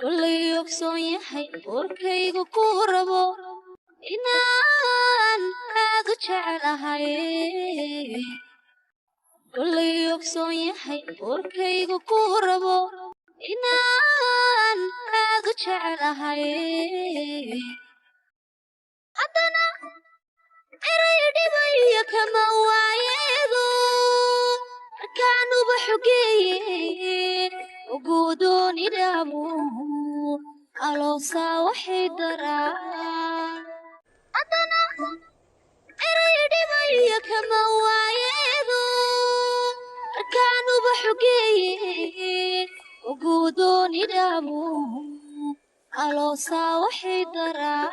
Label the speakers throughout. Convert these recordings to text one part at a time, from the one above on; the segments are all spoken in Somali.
Speaker 1: كل يقصون يحي وركيغو كوربو إنان أغتش على هاي كل يقصون يحي وركيغو كوربو إنان أغتش على هاي haddana eraydhibaya kama waayeedo markaanuba xogeeye ugudoonidhaabu aloosaa waxay daraa haddana eraydhibaya kama waayeedo markaanuba xogeeye ugudoonidhaabu aloosaa waxay daraa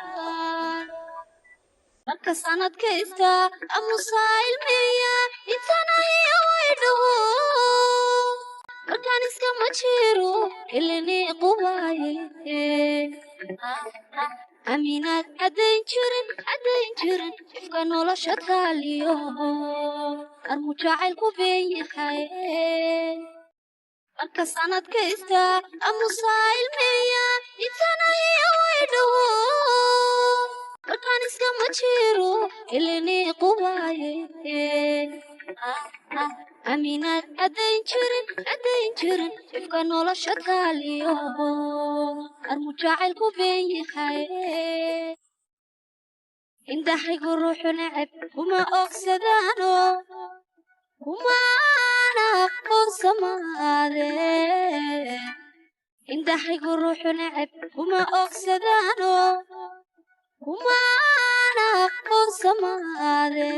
Speaker 1: marka sanadkaysta amusaa ilmeeya intana iyo waydhaho markaan iskama jiro ilinii qubaaye aaminaad caddayn jirin qofka nolosha taaliyo armu jacaylku been yahay marka sanadkaysta amusaa ilmeeya intana iyo waydhaho markaan iskama jiro ilinii qubaaye aaminaad caddayn jirin qofka nolosha taaliyo armu jacaylku been yahay indhaxaygu ruuxu neceb kuma ogsadaano kumaana aqoonsamaade indhaxaygu ruuxu neceb kuma ogsadaano kumaana aqoonsamaade